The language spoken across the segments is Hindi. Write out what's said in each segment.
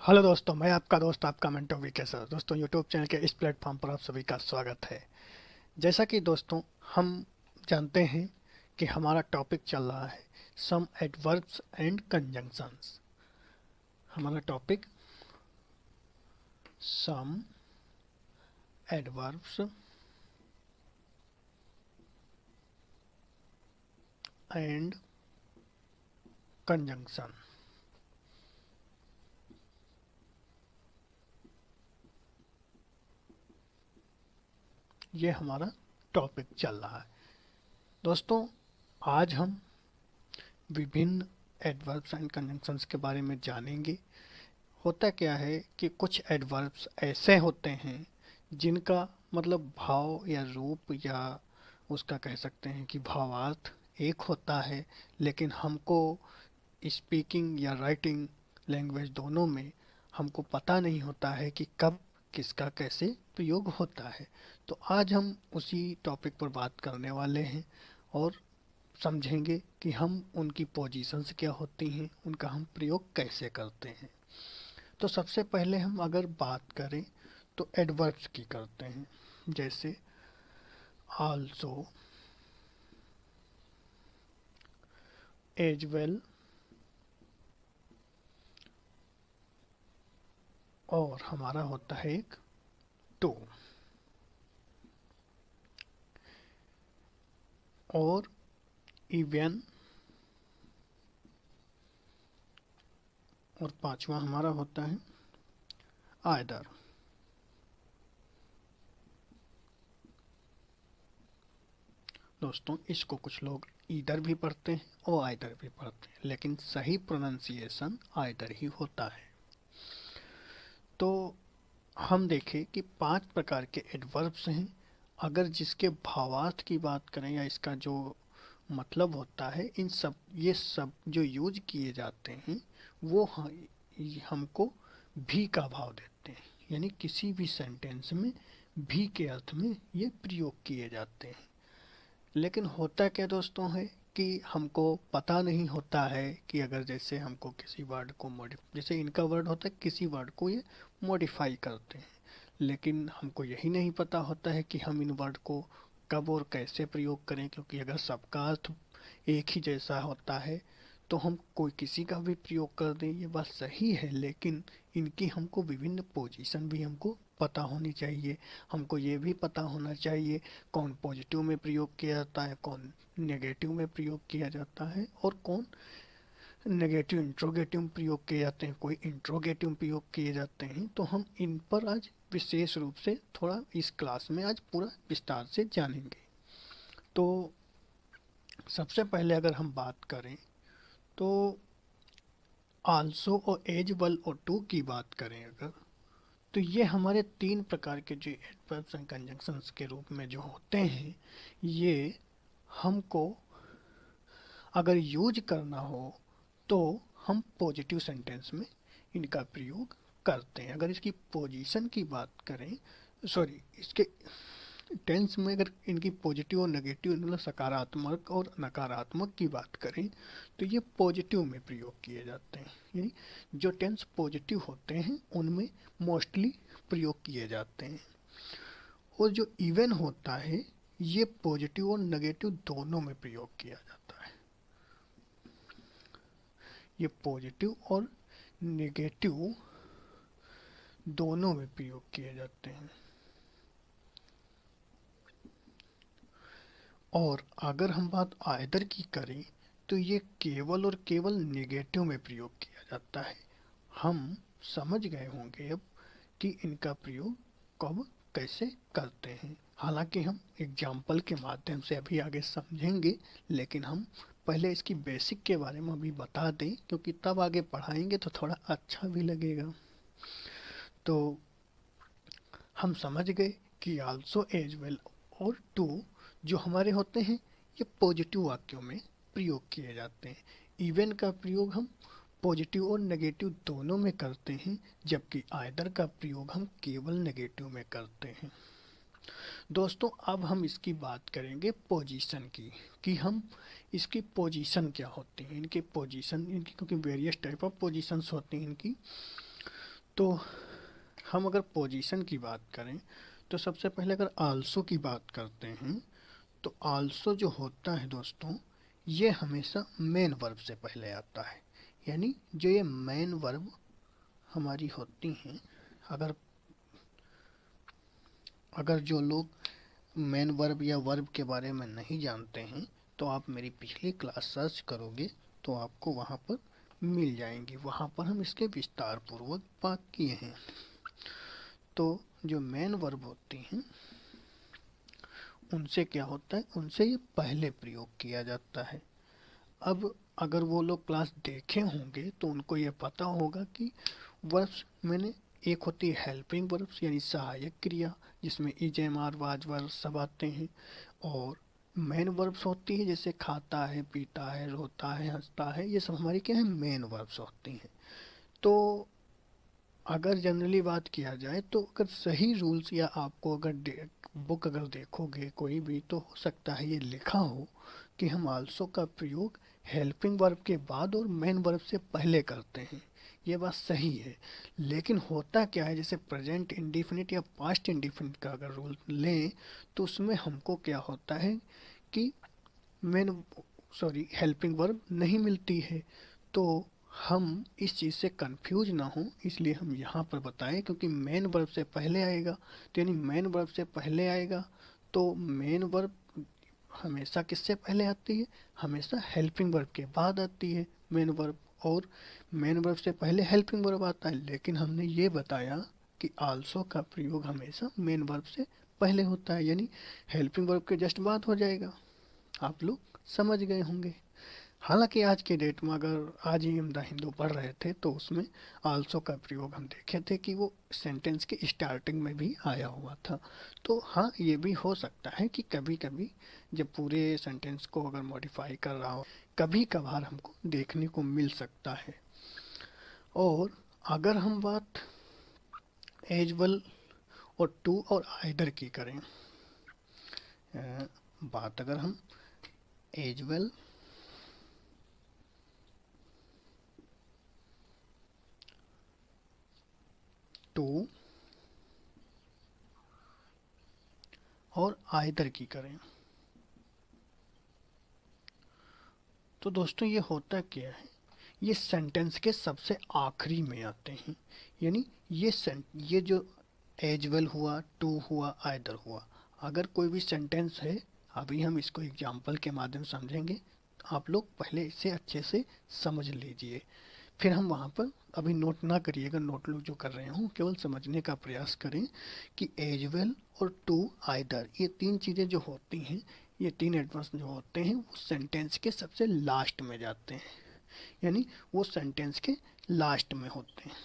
हेलो दोस्तों, मैं आपका दोस्त आपका मेंटो वीके सर। दोस्तों, यूट्यूब चैनल के इस प्लेटफॉर्म पर आप सभी का स्वागत है। जैसा कि दोस्तों हम जानते हैं कि हमारा टॉपिक चल रहा है सम एडवर्ब्स एंड कंजंक्शंस। हमारा topic some adverbs and conjunction, ये हमारा टॉपिक चल रहा है। दोस्तों, आज हम विभिन्न एडवर्ब्स एंड कंजंक्शंस के बारे में जानेंगे। होता क्या है कि कुछ एडवर्ब्स ऐसे होते हैं जिनका मतलब भाव या रूप या उसका कह सकते हैं कि भावार्थ एक होता है, लेकिन हमको स्पीकिंग या राइटिंग लैंग्वेज दोनों में हमको पता नहीं होता है कि कब किसका कैसे प्रयोग होता है। तो आज हम उसी टॉपिक पर बात करने वाले हैं और समझेंगे कि हम उनकी पोजीशंस क्या होती हैं, उनका हम प्रयोग कैसे करते हैं। तो सबसे पहले हम अगर बात करें तो एडवर्ब्स की करते हैं, जैसे आल्सो, एज वेल, और हमारा होता है एक टू, और इवन, और पांचवा हमारा होता है आइदर। दोस्तों, इसको कुछ लोग ईदर भी पढ़ते हैं और आइदर भी पढ़ते हैं, लेकिन सही प्रोनाउंसिएशन आइदर ही होता है। तो हम देखें कि पांच प्रकार के एडवर्ब्स हैं। अगर जिसके भावार्थ की बात करें या इसका जो मतलब होता है, इन सब ये सब जो यूज किए जाते हैं वो हमको भी का भाव देते हैं, यानी किसी भी सेंटेंस में भी के अर्थ में ये प्रयोग किए जाते हैं। लेकिन होता क्या दोस्तों है कि हमको पता नहीं होता है कि अगर जैसे हमको किसी वर्ड को जैसे इनका वर्ड होता है, किसी वर्ड को ये मॉडिफाई करते हैं, लेकिन हमको यही नहीं पता होता है कि हम इन वर्ड को कब और कैसे प्रयोग करें, क्योंकि अगर सबका अर्थ एक ही जैसा होता है तो हम कोई किसी का भी प्रयोग कर दें, ये बात सही है, लेकिन इनकी हमको विभिन्न पोजीशन भी हमको पता होनी चाहिए। हमको ये भी पता होना चाहिए कौन पॉजिटिव में प्रयोग किया जाता है, कौन नेगेटिव में प्रयोग किया जाता है, और कौन नेगेटिव इंट्रोगेटिव प्रयोग किए जाते हैं, कोई इंट्रोगेटिव प्रयोग किए जाते हैं। तो हम इन पर आज विशेष रूप से थोड़ा इस क्लास में आज पूरा विस्तार से जानेंगे। तो सबसे पहले अगर हम बात करें तो आल्सो और एज वेल और टू की बात करें अगर, तो ये हमारे तीन प्रकार के जो एडवर्ब्स एंड कंजंक्शंस के रूप में जो होते हैं, ये हमको अगर यूज करना हो तो हम पॉजिटिव सेंटेंस में इनका प्रयोग करते हैं। अगर इसकी पोजीशन की बात करें, सॉरी, इसके टेंस में अगर इनकी पॉजिटिव और नेगेटिव मतलब सकारात्मक और नकारात्मक की बात करें तो ये पॉजिटिव में प्रयोग किए जाते हैं, यानी जो टेंस पॉजिटिव होते हैं उनमें मोस्टली प्रयोग किए जाते हैं। और जो इवन होता है ये पॉजिटिव और नेगेटिव दोनों में प्रयोग किया जाता है। ये पॉजिटिव और नेगेटिव दोनों में प्रयोग किए जाते हैं। और अगर हम बात आइदर की करें तो ये केवल और केवल नेगेटिव में प्रयोग किया जाता है। हम समझ गए होंगे अब कि इनका प्रयोग कब कैसे करते हैं। हालांकि हम एग्जाम्पल के माध्यम से अभी आगे समझेंगे, लेकिन हम पहले इसकी बेसिक के बारे में अभी बता दें, क्योंकि तब आगे पढ़ाएंगे तो थोड़ा अच्छा भी लगेगा। तो हम समझ गए कि आल्सो एज वेल और टू जो हमारे होते हैं ये पॉजिटिव वाक्यों में प्रयोग किए जाते हैं। इवन का प्रयोग हम पॉजिटिव और नेगेटिव दोनों में करते हैं, जबकि आइदर का प्रयोग हम केवल नेगेटिव में करते हैं। दोस्तों, अब हम इसकी बात करेंगे पोजीशन की, कि हम इसकी पोजीशन क्या होती है, इनकी पोजीशन, इनकी क्योंकि वेरियस टाइप ऑफ पोजीशंस होती हैं इनकी। तो हम अगर पोजीशन की बात करें तो सबसे पहले अगर आल्सो की बात करते हैं तो आल्सो जो होता है दोस्तों, ये हमेशा मेन वर्ब से पहले आता है। यानी जो ये मेन वर्ब हमारी होती हैं, अगर अगर जो लोग मेन वर्ब या वर्ब के बारे में नहीं जानते हैं तो आप मेरी पिछली क्लास सर्च करोगे तो आपको वहाँ पर मिल जाएंगी। वहाँ पर हम इसके विस्तार पूर्वक बात किए हैं। तो जो मेन वर्ब होती हैं उनसे क्या होता है, उनसे ये पहले प्रयोग किया जाता है। अब अगर वो लोग क्लास देखे होंगे तो उनको ये पता होगा कि वर्ब्स मैंने एक होती है हेल्पिंग वर्ब्स यानी सहायक क्रिया, जिसमें is am are was were सब आते हैं। और मेन वर्ब्स होती है जैसे खाता है, पीता है, रोता है, हंसता है, ये सब हमारी क्या है, मेन वर्ब्स होती हैं। तो अगर जनरली बात किया जाए तो अगर सही रूल्स या आपको अगर बुक अगर देखोगे कोई भी तो हो सकता है ये लिखा हो कि हम आल्सो का प्रयोग हेल्पिंग वर्ब के बाद और मेन वर्ब से पहले करते हैं। ये बात सही है। लेकिन होता क्या है, जैसे प्रेजेंट इंडिफिनिट या पास्ट इंडिफिनिट का अगर रूल लें तो उसमें हमको क्या होता है कि मेन हेल्पिंग वर्ब नहीं मिलती है। तो हम इस चीज़ से कंफ्यूज ना हो इसलिए हम यहाँ पर बताएं, क्योंकि मेन वर्ब से पहले आएगा। तो यानी मेन वर्ब से पहले आएगा तो मेन वर्ब हमेशा किससे पहले आती है, हमेशा हेल्पिंग वर्ब के बाद आती है मेन वर्ब। और मेन वर्ब से पहले हेल्पिंग वर्ब आता है, लेकिन हमने ये बताया कि आल्सो का प्रयोग हमेशा मेन वर्ब से पहले होता है, यानी हेल्पिंग वर्ब के जस्ट बाद हो जाएगा। आप लोग समझ गए होंगे। हालांकि आज के डेट में अगर आज ही हम द हिंदू पढ़ रहे थे तो उसमें आल्सो का प्रयोग हम देखे थे कि वो सेंटेंस के स्टार्टिंग में भी आया हुआ था। तो हाँ, ये भी हो सकता है कि कभी कभी जब पूरे सेंटेंस को अगर मॉडिफाई कर रहा हो कभी कभार हमको देखने को मिल सकता है। और अगर हम बात एज वेल और टू और आइदर की करें, बात अगर हम एज वेल टू और आइदर की करें तो दोस्तों ये होता क्या है, ये सेंटेंस के सबसे आखिरी में आते हैं। यानी ये जो एज वेल हुआ, टू हुआ, आइदर हुआ, अगर कोई भी सेंटेंस है, अभी हम इसको एग्जाम्पल के माध्यम से समझेंगे। आप लोग पहले इसे अच्छे से समझ लीजिए, फिर हम वहाँ पर अभी नोट ना करिएगा। नोट लोग जो कर रहे हों केवल समझने का प्रयास करें कि एज वेल और टू, आइदर, ये तीन चीज़ें जो होती हैं, ये तीन एडवर्ब्स जो होते हैं वो सेंटेंस के सबसे लास्ट में जाते हैं। यानी वो सेंटेंस के लास्ट में होते हैं।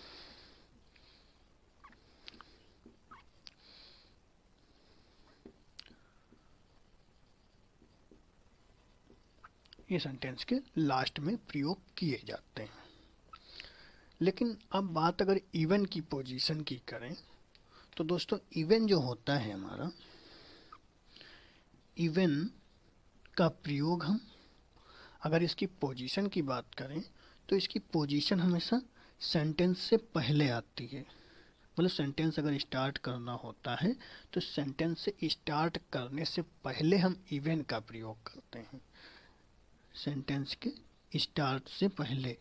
ये सेंटेंस के लास्ट में प्रयोग किए जाते हैं। लेकिन अब बात अगर इवन की पोजीशन की करें तो दोस्तों इवन जो होता है हमारा, इवन का प्रयोग हम अगर इसकी पोजीशन की बात करें तो इसकी पोजीशन हमेशा सेंटेंस से पहले आती है। मतलब सेंटेंस अगर स्टार्ट करना होता है तो सेंटेंस से स्टार्ट करने से पहले हम इवन का प्रयोग करते हैं। सेंटेंस के स्टार्ट से पहले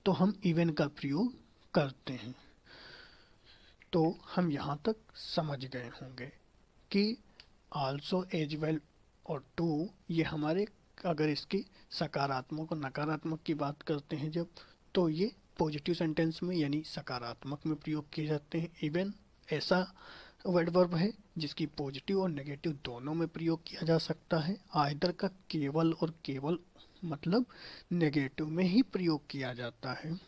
तो हम इवन का प्रयोग करते हैं। तो हम यहाँ तक समझ गए होंगे कि आल्सो, एज वेल और टू ये हमारे, अगर इसकी सकारात्मक और नकारात्मक की बात करते हैं जब, तो ये पॉजिटिव सेंटेंस में यानी सकारात्मक में प्रयोग किए जाते हैं। इवन ऐसा वर्ब है जिसकी पॉजिटिव और नेगेटिव दोनों में प्रयोग किया जा सकता है। आइदर का केवल और केवल मतलब नेगेटिव में ही प्रयोग किया जाता है।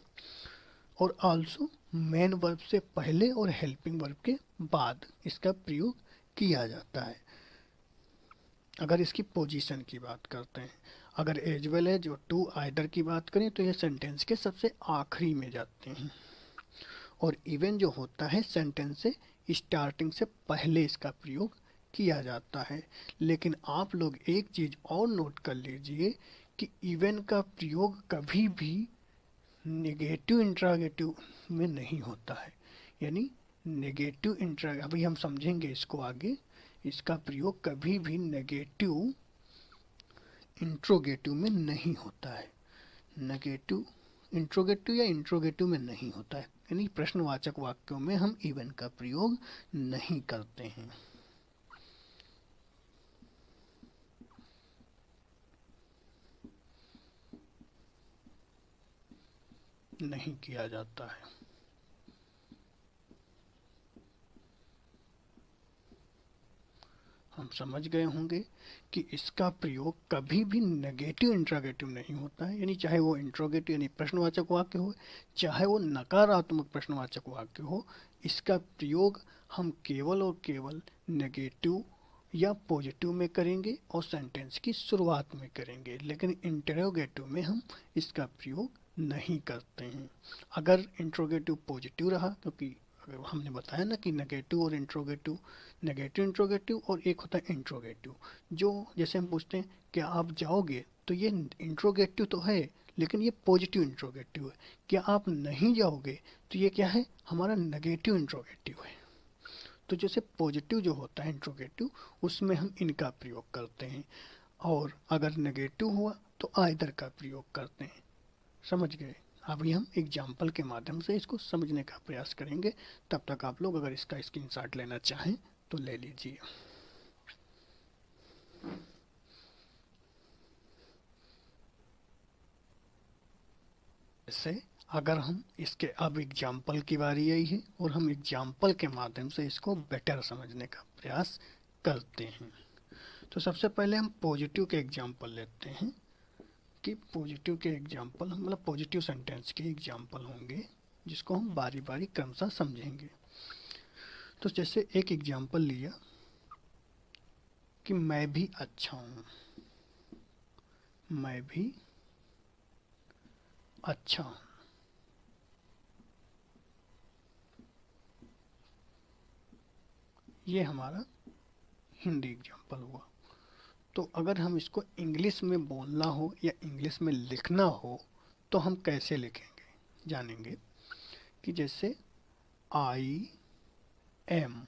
और आल्सो मेन वर्ब से पहले और हेल्पिंग वर्ब के बाद इसका प्रयोग किया जाता है अगर इसकी पोजीशन की बात करते हैं। अगर एज वेल है जो टू आइदर की बात करें तो ये सेंटेंस के सबसे आखिरी में जाते हैं। और इवन जो होता है सेंटेंस से स्टार्टिंग से पहले इसका प्रयोग किया जाता है। लेकिन आप लोग एक चीज़ और नोट कर लीजिए कि इवन का प्रयोग कभी भी नेगेटिव इंट्रागेटिव में नहीं होता है। यानी नेगेटिव इंट्रा, अभी हम समझेंगे इसको आगे, इसका प्रयोग कभी भी नेगेटिव इंट्रोगेटिव में नहीं होता है। नेगेटिव इंट्रोगेटिव या इंट्रोगेटिव में नहीं होता है, यानी प्रश्नवाचक वाक्यों में हम इवन का प्रयोग नहीं करते हैं। नहीं किया जाता है। हम समझ गए होंगे कि इसका प्रयोग कभी भी नेगेटिव इंट्रोगेटिव नहीं होता है, यानी चाहे वो इंट्रोगेटिव यानी प्रश्नवाचक वाक्य हो, चाहे वो नकारात्मक प्रश्नवाचक वाक्य हो, इसका प्रयोग हम केवल और केवल नेगेटिव या पॉजिटिव में करेंगे और सेंटेंस की शुरुआत में करेंगे, लेकिन इंटरोगेटिव में हम इसका प्रयोग नहीं करते हैं। अगर इंट्रोगेटिव पॉजिटिव रहा, क्योंकि हमने बताया ना कि नेगेटिव और इंट्रोगेटिव, नेगेटिव इंट्रोगेटिव और एक होता है इंट्रोगेटिव, जो जैसे हम पूछते हैं क्या आप जाओगे, तो ये इंट्रोगेटिव तो है लेकिन ये पॉजिटिव इंट्रोगेटिव है। क्या आप नहीं जाओगे, तो ये क्या है, हमारा नेगेटिव इंट्रोगेटिव है। तो जैसे पॉजिटिव जो होता है इंट्रोगेटिव, उसमें हम इनका प्रयोग करते हैं, और अगर नेगेटिव हुआ तो आइदर का प्रयोग करते हैं। समझ गए? अभी हम एग्जाम्पल के माध्यम से इसको समझने का प्रयास करेंगे। तब तक आप लोग अगर इसका स्क्रीनशॉट लेना चाहें तो ले लीजिए। जैसे अगर हम इसके, अब एग्जाम्पल की बारी आई है और हम एग्जाम्पल के माध्यम से इसको बेटर समझने का प्रयास करते हैं। तो सबसे पहले हम पॉजिटिव के एग्जाम्पल लेते हैं कि पॉजिटिव के एग्जाम्पल मतलब पॉजिटिव सेंटेंस के एग्जाम्पल होंगे, जिसको हम बारी बारी क्रमशः समझेंगे। तो जैसे एक एग्जाम्पल लिया कि मैं भी अच्छा हूँ, मैं भी अच्छा हूँ। ये हमारा हिंदी एग्जाम्पल हुआ। तो अगर हम इसको इंग्लिश में बोलना हो या इंग्लिश में लिखना हो तो हम कैसे लिखेंगे, जानेंगे कि जैसे आई एम,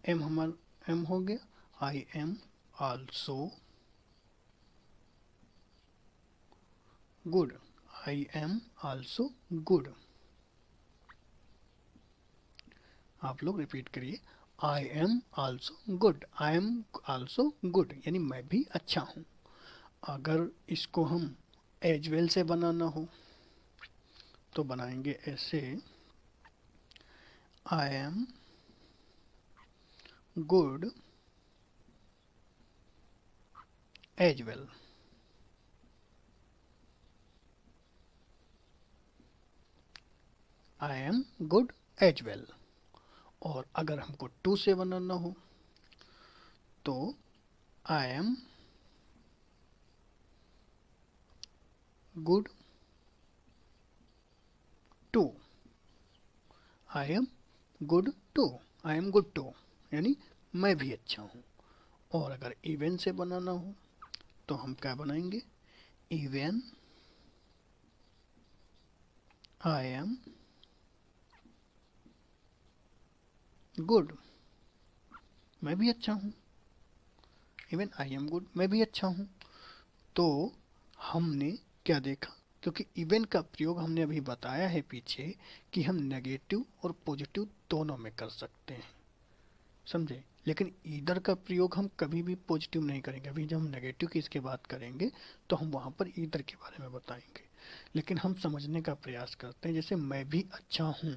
एम हमारा एम हो गया, I am also good, I am also good. आप लोग रिपीट करिए, I am also good, I am also good, यानी मैं भी अच्छा हूँ। अगर इसको हम एज वेल से बनाना हो तो बनाएंगे ऐसे, I am good as well. I am good as well. और अगर हमको टू से बनाना हो तो I am good too, I am good too, I am good too, यानी मैं भी अच्छा हूँ। और अगर इवन से बनाना हो तो हम क्या बनाएंगे, इवन आई एम गुड, मैं भी अच्छा हूँ। इवन आई एम गुड, मैं भी अच्छा हूँ। तो हमने क्या देखा, क्योंकि इवन का प्रयोग हमने अभी बताया है पीछे कि हम नेगेटिव और पॉजिटिव दोनों में कर सकते हैं, समझे। लेकिन ईदर का प्रयोग हम कभी भी पॉजिटिव नहीं करेंगे। अभी जब हम नेगेटिव की इसके बात करेंगे तो हम वहाँ पर ईदर के बारे में बताएंगे, लेकिन हम समझने का प्रयास करते हैं। जैसे मैं भी अच्छा हूँ,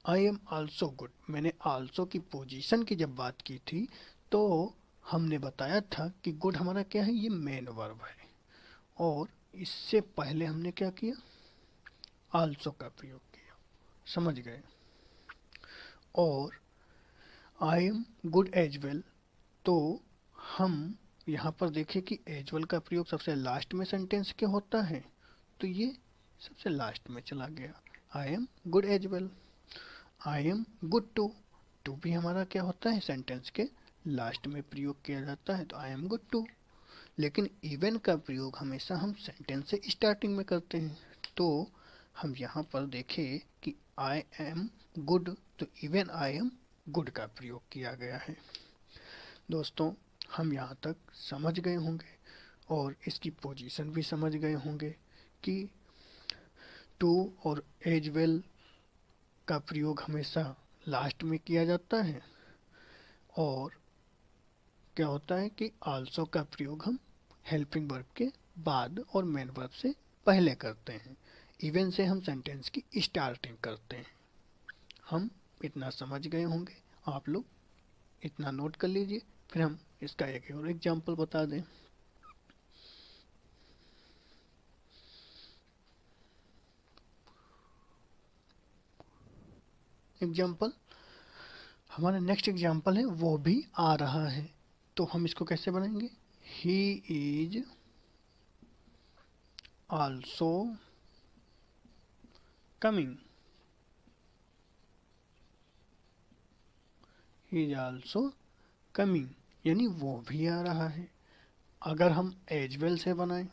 आई एम आल्सो गुड, मैंने आल्सो की पोजीशन की जब बात की थी तो हमने बताया था कि गुड हमारा क्या है, ये मेन वर्ब है, और इससे पहले हमने क्या किया, आल्सो का प्रयोग किया। समझ गए? और I am good as well, तो हम यहाँ पर देखें कि एज वेल का प्रयोग सबसे लास्ट में सेंटेंस के होता है, तो ये सबसे लास्ट में चला गया। I am good as well. I am good too, too भी हमारा क्या होता है, सेंटेंस के लास्ट में प्रयोग किया जाता है, तो आई एम गुड टू। लेकिन इवन का प्रयोग हमेशा हम सेंटेंस से स्टार्टिंग में करते हैं, तो हम यहाँ पर देखें कि आई एम गुड, तो इवन आई एम गुड का प्रयोग किया गया है। दोस्तों, हम यहाँ तक समझ गए होंगे और इसकी पोजीशन भी समझ गए होंगे कि टू और एज वेल का प्रयोग हमेशा लास्ट में किया जाता है, और क्या होता है कि आल्सो का प्रयोग हम हेल्पिंग वर्ब के बाद और मेन वर्ब से पहले करते हैं। इवन से हम सेंटेंस की स्टार्टिंग करते हैं। हम इतना समझ गए होंगे, आप लोग इतना नोट कर लीजिए। फिर हम इसका एक और एग्जांपल बता दें। एग्जांपल, हमारा नेक्स्ट एग्जांपल है वो भी आ रहा है, तो हम इसको कैसे बनाएंगे? He is also coming. He is also coming यानी वो भी आ रहा है। अगर हम एज वेल से बनाएं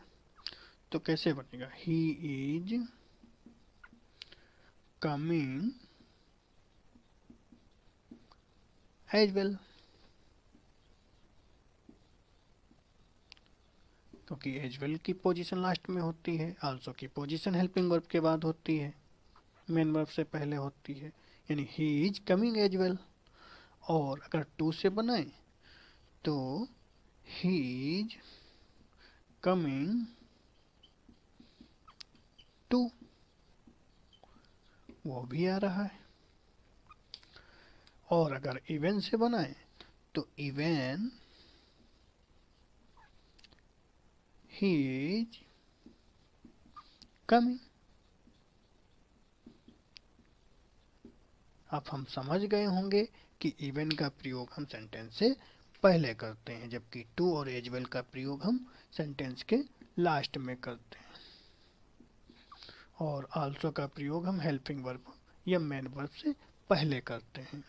तो कैसे बनेगा? He is coming as well, क्योंकि एज वेल की पोजीशन लास्ट में होती है, आल्सो की पोजीशन हेल्पिंग वर्ब के बाद होती है, मेन वर्ब से पहले होती है, यानी he is coming as well. और अगर टू से बनाए तो ही इज कमिंग टू, वो भी आ रहा है। और अगर इवन से बनाए तो इवन ही इज कमिंग। अब हम समझ गए होंगे कि इवन का प्रयोग हम सेंटेंस से पहले करते हैं, जबकि टू और एज वेल का प्रयोग हम सेंटेंस के लास्ट में करते हैं। और आल्सो का प्रयोग हम हेल्पिंग वर्ब या मेन वर्ब से पहले करते हैं,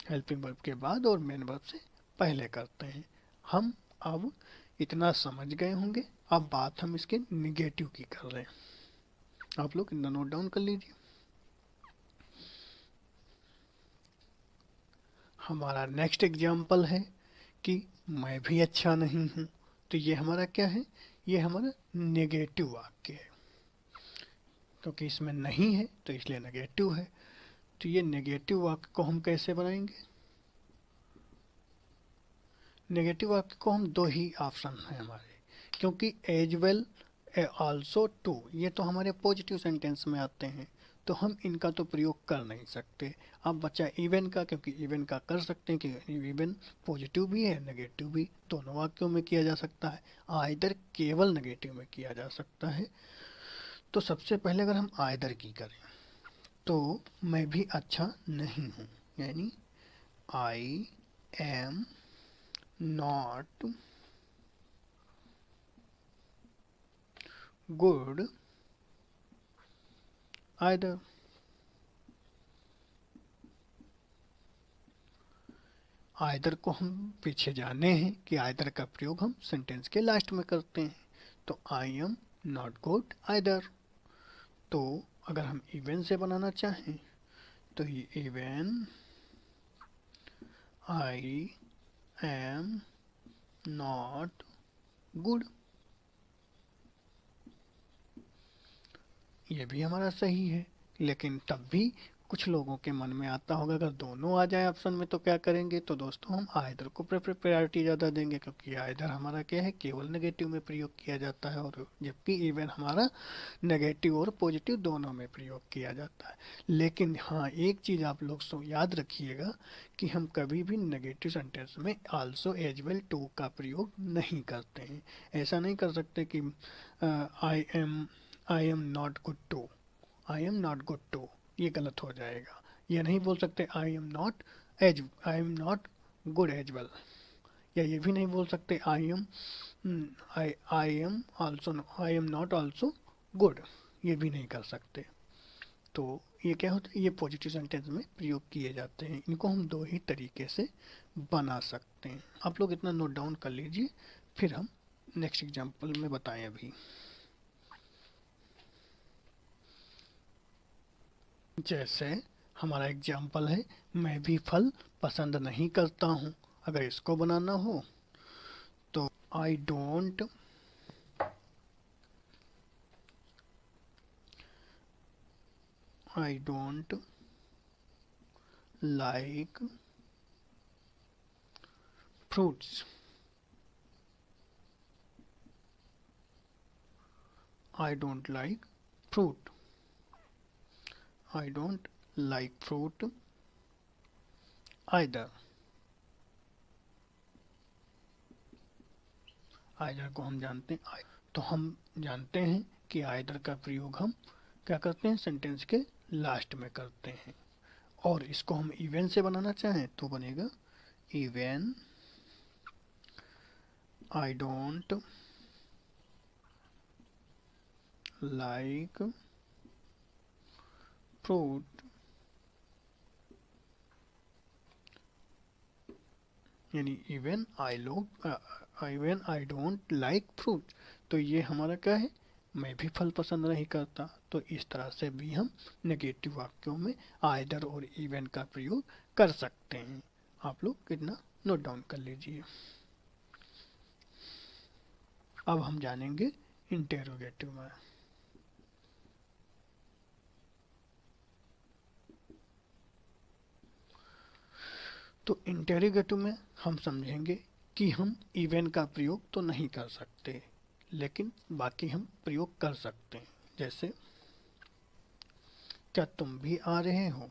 हेल्पिंग वर्ब के बाद और मेन वर्ब से पहले करते हैं। हम अब इतना समझ गए होंगे। अब बात हम इसके निगेटिव की कर रहे हैं। आप लोग इतना नोट डाउन कर लीजिए। हमारा नेक्स्ट एग्जाम्पल है कि मैं भी अच्छा नहीं हूँ। तो ये हमारा क्या है? ये हमारा नेगेटिव वाक्य है, क्योंकि इसमें नहीं है तो इसलिए नेगेटिव है। तो ये नेगेटिव वाक्य को हम कैसे बनाएंगे? नेगेटिव वाक्य को हम दो ही ऑप्शन है हमारे, क्योंकि एज वेल आल्सो टू ये तो हमारे पॉजिटिव सेंटेंस में आते हैं, तो हम इनका तो प्रयोग कर नहीं सकते। अब बचा इवन का, क्योंकि इवन का कर सकते हैं कि इवन पॉजिटिव भी है नेगेटिव भी, दोनों वाक्यों में किया जा सकता है। आइदर केवल नेगेटिव में किया जा सकता है। तो सबसे पहले अगर हम आइदर की करें तो मैं भी अच्छा नहीं हूँ, यानी आई am not good either. Either को हम पीछे जाने हैं कि आइदर का प्रयोग हम सेंटेंस के लास्ट में करते हैं। तो I am not good either. तो अगर हम इवन से बनाना चाहें तो ये even I am not good, ये भी हमारा सही है। लेकिन तब भी कुछ लोगों के मन में आता होगा अगर दोनों आ जाए ऑप्शन में तो क्या करेंगे? तो दोस्तों हम आइदर को प्रायोरिटी ज़्यादा देंगे, क्योंकि आइदर हमारा क्या है? केवल नेगेटिव में प्रयोग किया जाता है, और जबकि इवन हमारा नेगेटिव और पॉजिटिव दोनों में प्रयोग किया जाता है। लेकिन हाँ, एक चीज़ आप लोग याद रखिएगा कि हम कभी भी नेगेटिव सेंटेंस में आल्सो एज वेल टू का प्रयोग नहीं करते हैं। ऐसा नहीं कर सकते कि I am not good too, I am not good too, ये गलत हो जाएगा। ये नहीं बोल सकते I am not good as well, या ये भी नहीं बोल सकते I am not also good, ये भी नहीं कर सकते। तो ये क्या होता है? ये पॉजिटिव सेंटेंस में प्रयोग किए जाते हैं। इनको हम दो ही तरीके से बना सकते हैं। आप लोग इतना नोट डाउन कर लीजिए, फिर हम नेक्स्ट एग्जाम्पल में बताएं। अभी जैसे हमारा एग्जाम्पल है, मैं भी फल पसंद नहीं करता हूँ। अगर इसको बनाना हो तो आई don't like fruits. I don't like fruit. I don't like fruit either. Either को हम जानते हैं, तो हम जानते हैं कि आइदर का प्रयोग हम क्या करते हैं, सेंटेंस के लास्ट में करते हैं। और इसको हम इवन से बनाना चाहें तो बनेगा even I don't like fruit, यानी even I don't like fruit. तो ये हमारा क्या है, मैं भी फल पसंद नहीं करता। तो इस तरह से भी हम नेगेटिव वाक्यों में आइदर और इवन का प्रयोग कर सकते हैं। आप लोग कितना नोट डाउन कर लीजिए। अब हम जानेंगे इंटेरोगेटिव में। तो इंटेरोगेटिव में हम समझेंगे कि हम इवन का प्रयोग तो नहीं कर सकते, लेकिन बाकी हम प्रयोग कर सकते हैं। जैसे क्या तुम भी आ रहे हो,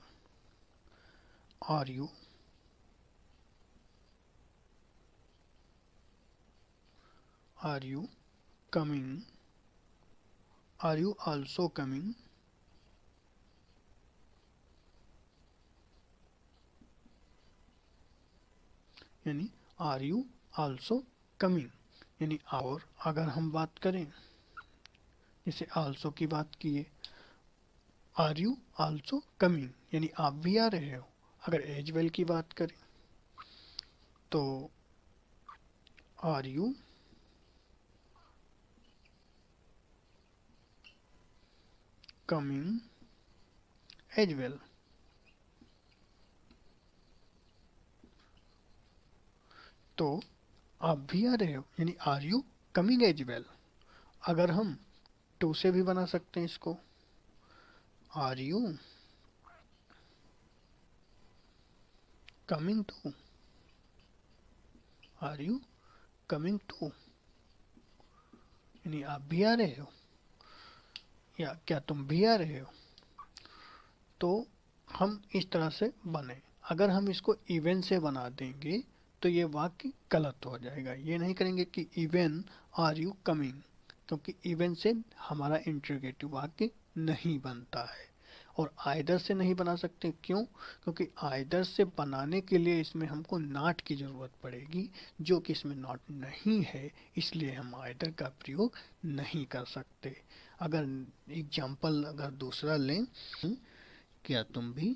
are you, are you coming, are you also coming, यानी आर यू आल्सो कमिंग, यानी और अगर हम बात करें, जैसे आल्सो की बात किए, आर यू आल्सो कमिंग यानी आप भी आ रहे हो। अगर एज वेल की बात करें तो are you coming as well. तो आप भी आ रहे हो यानी are you coming as well. अगर हम टू से भी बना सकते हैं इसको, are you coming too, are you coming too यानी आप भी आ रहे हो या क्या तुम भी आ रहे हो। तो हम इस तरह से बने। अगर हम इसको इवन से बना देंगे तो ये वाक्य गलत हो जाएगा। ये नहीं करेंगे कि इवन आर यू कमिंग, क्योंकि इवन से हमारा इंट्रोगेटिव वाक्य नहीं बनता है। और आइदर से नहीं बना सकते, क्यों? क्योंकि आइदर से बनाने के लिए इसमें हमको नॉट की ज़रूरत पड़ेगी, जो कि इसमें नॉट नहीं है, इसलिए हम आइदर का प्रयोग नहीं कर सकते। अगर एग्जाम्पल अगर दूसरा लें, क्या तुम भी,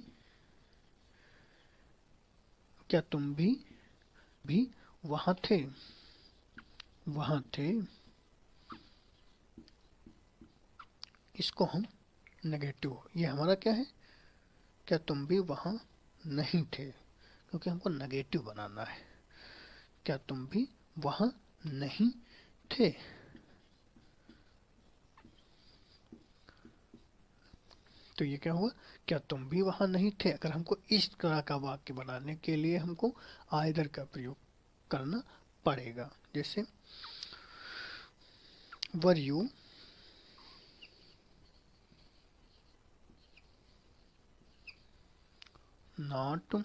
क्या तुम भी वहाँ थे, वहाँ थे, इसको हम नेगेटिव, ये हमारा क्या है, क्या तुम भी वहाँ नहीं थे, क्योंकि हमको नेगेटिव बनाना है। क्या तुम भी वहाँ नहीं थे, तो ये क्या हुआ, क्या तुम भी वहाँ नहीं थे। अगर हमको इस तरह का वाक्य बनाने के लिए हमको आइदर का प्रयोग करना पड़ेगा। जैसे were you not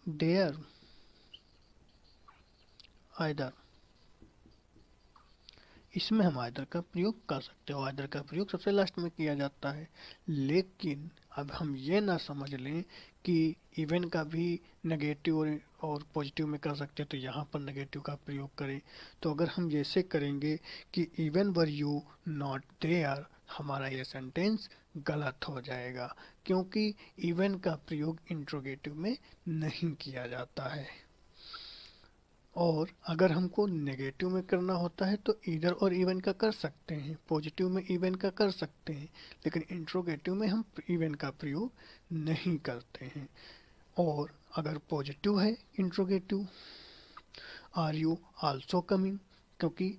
there either, इसमें हम आइदर का प्रयोग कर सकते हो। आइदर का प्रयोग सबसे लास्ट में किया जाता है। लेकिन अब हम ये ना समझ लें कि इवन का भी नेगेटिव और पॉजिटिव में कर सकते हैं, तो यहाँ पर नेगेटिव का प्रयोग करें। तो अगर हम जैसे करेंगे कि even were you not there, हमारा ये सेंटेंस गलत हो जाएगा, क्योंकि इवन का प्रयोग इंट्रोगेटिव में नहीं किया जाता है। और अगर हमको नेगेटिव में करना होता है तो ईदर और इवन का कर सकते हैं, पॉजिटिव में इवन का कर सकते हैं, लेकिन इंट्रोगेटिव में हम इवन का प्रयोग नहीं करते हैं। और अगर पॉजिटिव है interrogative, are you also coming, क्योंकि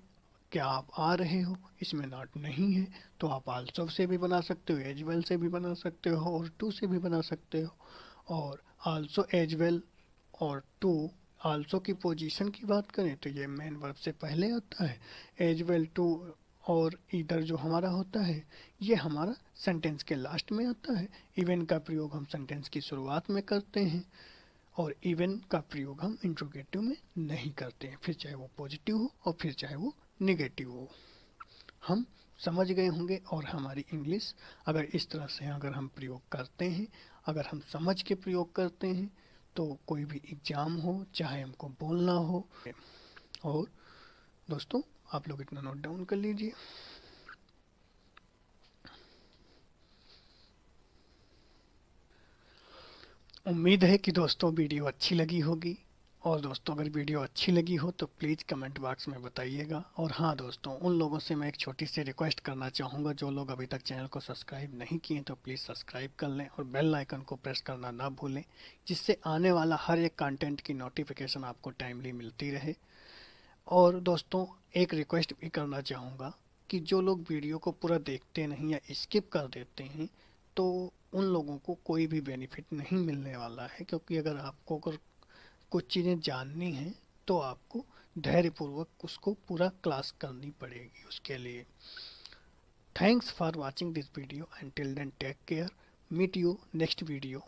क्या आप आ रहे हो, इसमें नॉट नहीं है, तो आप आल्सो से भी बना सकते हो, एज वेल से भी बना सकते हो और टू से भी बना सकते हो। और आल्सो, एज वेल और टू, आल्सो की पोजीशन की बात करें तो ये मेन वर्ब से पहले आता है। एज वेल टू और इधर जो हमारा होता है ये हमारा सेंटेंस के लास्ट में आता है। इवन का प्रयोग हम सेंटेंस की शुरुआत में करते हैं और इवन का प्रयोग हम इंट्रोगेटिव में नहीं करते हैं, फिर चाहे वो पॉजिटिव हो और फिर चाहे वो निगेटिव हो। हम समझ गए होंगे। और हमारी इंग्लिश अगर इस तरह से अगर हम प्रयोग करते हैं, अगर हम समझ के प्रयोग करते हैं, तो कोई भी एग्ज़ाम हो चाहे हमको बोलना हो। और दोस्तों आप लोग इतना नोट डाउन कर लीजिए। उम्मीद है कि दोस्तों वीडियो अच्छी लगी होगी। और दोस्तों अगर वीडियो अच्छी लगी हो तो प्लीज़ कमेंट बॉक्स में बताइएगा। और हाँ दोस्तों, उन लोगों से मैं एक छोटी सी रिक्वेस्ट करना चाहूँगा, जो लोग अभी तक चैनल को सब्सक्राइब नहीं किए तो प्लीज़ सब्सक्राइब कर लें और बेल आइकन को प्रेस करना ना भूलें, जिससे आने वाला हर एक कंटेंट की नोटिफिकेशन आपको टाइमली मिलती रहे। और दोस्तों एक रिक्वेस्ट भी करना चाहूँगा कि जो लोग वीडियो को पूरा देखते नहीं या स्किप कर देते हैं, तो उन लोगों को कोई भी बेनिफिट नहीं मिलने वाला है, क्योंकि अगर कुछ चीज़ें जाननी हैं तो आपको धैर्यपूर्वक उसको पूरा क्लास करनी पड़ेगी उसके लिए। Thanks for watching this video and till then take care, meet you next video.